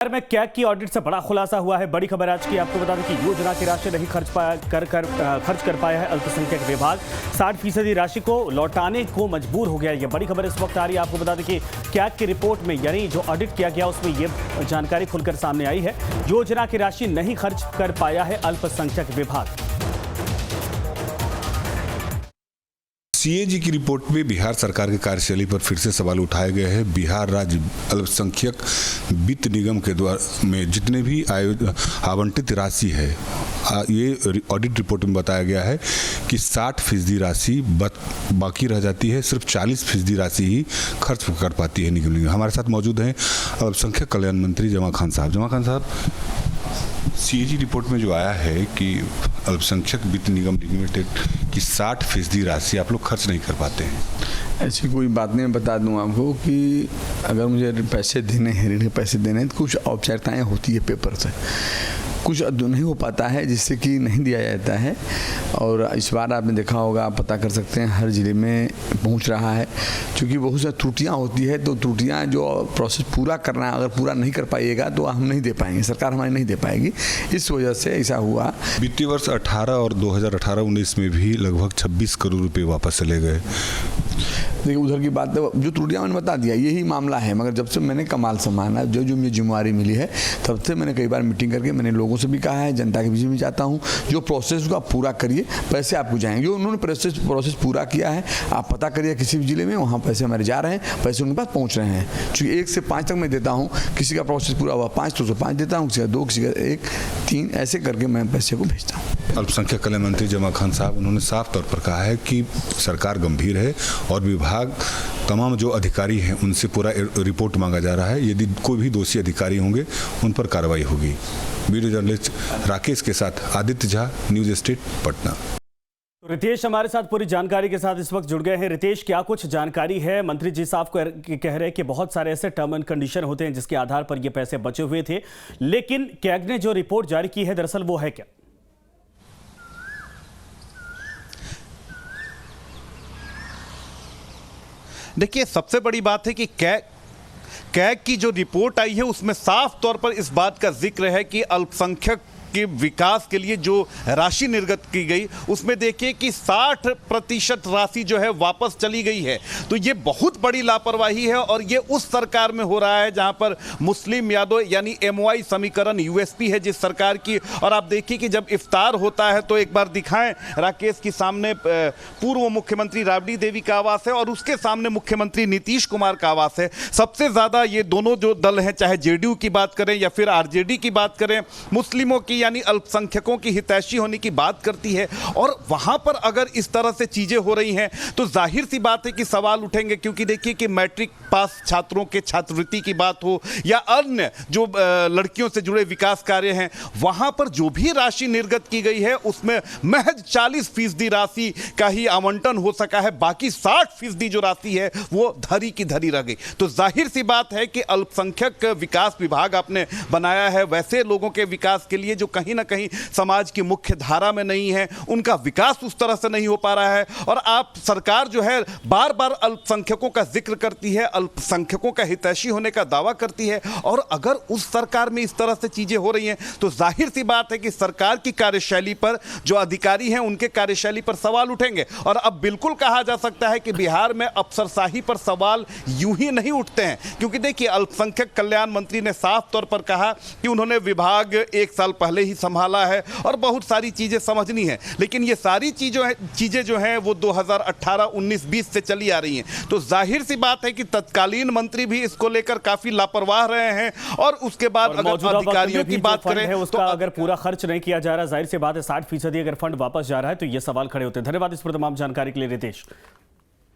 बिहार में कैग की ऑडिट से बड़ा खुलासा हुआ है। बड़ी खबर आज की आपको बता दें कि योजना की राशि नहीं खर्च कर पाया है अल्पसंख्यक विभाग। 60% राशि को लौटाने को मजबूर हो गया। ये बड़ी खबर इस वक्त आ रही है। आपको बता दें कि कैग की रिपोर्ट में यानी जो ऑडिट किया गया उसमें ये जानकारी खुलकर सामने आई है। योजना की राशि नहीं खर्च कर पाया है अल्पसंख्यक विभाग। सीएजी की रिपोर्ट में बिहार सरकार की कार्यशैली पर फिर से सवाल उठाए गए हैं। बिहार राज्य अल्पसंख्यक वित्त निगम के द्वारा में जितने भी आवंटित राशि है, ये ऑडिट रिपोर्ट में बताया गया है कि 60% राशि बाकी रह जाती है। सिर्फ 40% राशि ही खर्च कर पाती है निगम। हमारे साथ मौजूद हैं अल्पसंख्यक कल्याण मंत्री जमा खान साहब। जमा खान साहब, सीएजी रिपोर्ट में जो आया है कि अल्पसंख्यक वित्त निगम लिमिटेड की 60% राशि आप लोग खर्च नहीं कर पाते हैं। ऐसी कोई बात नहीं। मैं बता दूं आपको कि अगर मुझे पैसे देने हैं, ऋण के पैसे देने हैं, तो कुछ औपचारिकताएं होती है पेपर से, कुछ नहीं हो पाता है जिससे कि नहीं दिया जाता है। और इस बार आपने देखा होगा, आप पता कर सकते हैं, हर ज़िले में पहुंच रहा है। क्योंकि बहुत सारी त्रुटियां होती है, तो त्रुटियां जो प्रोसेस पूरा करना है, अगर पूरा नहीं कर पाइएगा तो हम नहीं दे पाएंगे, सरकार हमारी नहीं दे पाएगी। इस वजह से ऐसा हुआ। वित्तीय वर्ष 18 और 2018-19 में भी लगभग 26 करोड़ रुपये वापस चले गए। देखिए, उधर की बात जो त्रुटियां मैंने बता दिया, यही मामला है। मगर जब से मैंने कमाल संभाला, जो मुझे जिम्मेवारी मिली है, तब से मैंने कई बार मीटिंग करके मैंने लोगों से भी कहा है, जनता के बीच में जाता हूं, जो प्रोसेस को आप पूरा करिए, पैसे आपको जाएंगे। जो उन्होंने प्रोसेस पूरा किया है, आप पता करिए किसी भी जिले में, वहाँ पैसे हमारे जा रहे हैं, पैसे उनके पास पहुँच रहे हैं। क्योंकि 1 से 5 तक मैं देता हूँ, किसी का प्रोसेस पूरा हुआ 5 तो 5 देता हूँ, किसी का 2, किसी का 1, 3, ऐसे करके मैं पैसे को भेजता हूँ। अल्पसंख्यक कल्याण मंत्री जमा खान साहब, उन्होंने साफ तौर पर कहा है कि सरकार गंभीर है और विभाग तमाम जो अधिकारी हैं उनसे पूरा रिपोर्ट मांगा जा रहा है। यदि कोई भी दोषी अधिकारी होंगे उन पर कार्रवाई होगी। वीडियो जर्नलिस्ट राकेश के साथ आदित्य झा, न्यूज स्टेट, पटना। रितेश हमारे साथ पूरी जानकारी के साथ इस वक्त जुड़ गए हैं। रितेश, क्या कुछ जानकारी है? मंत्री जी साहब को कह रहे हैं कि बहुत सारे ऐसे टर्म एंड कंडीशन होते हैं जिसके आधार पर ये पैसे बचे हुए थे, लेकिन कैग ने जो रिपोर्ट जारी की है दरअसल वो है क्या? देखिए, सबसे बड़ी बात है कि कैग की जो रिपोर्ट आई है उसमें साफ तौर पर इस बात का जिक्र है कि अल्पसंख्यक के विकास के लिए जो राशि निर्गत की गई उसमें देखिए कि 60% राशि जो है वापस चली गई है। तो ये बहुत बड़ी लापरवाही है और ये उस सरकार में हो रहा है जहां पर मुस्लिम यादव यानी MOI समीकरण USP है जिस सरकार की। और आप देखिए कि जब इफ्तार होता है तो एक बार दिखाएं राकेश के सामने, पूर्व मुख्यमंत्री राबड़ी देवी का आवास है और उसके सामने मुख्यमंत्री नीतीश कुमार का आवास है। सबसे ज़्यादा ये दोनों जो दल हैं, चाहे JDU की बात करें या फिर RJD की बात करें, मुस्लिमों की यानी अल्पसंख्यकों की हितैषी होने की बात करती है। और वहां पर अगर इस तरह से चीजें हो रही हैं तो जाहिर सी बात है कि सवाल उठेंगे। क्योंकि देखिए कि मैट्रिक पास छात्रों के छात्रवृत्ति की बात हो या अन्य जो लड़कियों से जुड़े विकास कार्य हैं, वहां पर जो भी राशि निर्गत की गई है उसमें महज 40% राशि का ही आवंटन हो सका है। बाकी 60% जो राशि है वो धरी की धरी रह गई। तो जाहिर सी बात है कि अल्पसंख्यक विकास विभाग आपने बनाया है वैसे लोगों के विकास के लिए जो कहीं ना कहीं समाज की मुख्य धारा में नहीं है, उनका विकास उस तरह से नहीं हो पा रहा है। और आप सरकार जो है बार बार अल्पसंख्यकों का जिक्र करती है, अल्पसंख्यकों का हितैषी होने का दावा करती है। और अगर उस सरकार में इस तरह से चीजें हो रही हैं तो जाहिर सी बात है कि सरकार की कार्यशैली पर जो अधिकारी हैं उनके कार्यशैली पर सवाल उठेंगे। और अब बिल्कुल कहा जा सकता है कि बिहार में अफसरशाही पर सवाल यूं ही नहीं उठते हैं। क्योंकि देखिए, अल्पसंख्यक कल्याण मंत्री ने साफ तौर पर कहा कि उन्होंने विभाग 1 साल पहले ही संभाला है और बहुत सारी चीजें समझनी है। लेकिन ये सारी चीजें जो हैं वो 2018, 19, 20 से चली आ रही हैं। तो जाहिर सी बात है कि तत्कालीन मंत्री भी इसको लेकर काफी लापरवाह रहे हैं। और उसके बाद अगर अधिकारियों की बात करें है उसका अगर पूरा खर्च नहीं किया जा रहा, जाहिर सी बात है 60% अगर फंड वापस जा रहा है तो ये सवाल खड़े होते हैं। धन्यवाद इस पर तमाम जानकारी के लिए रितेश।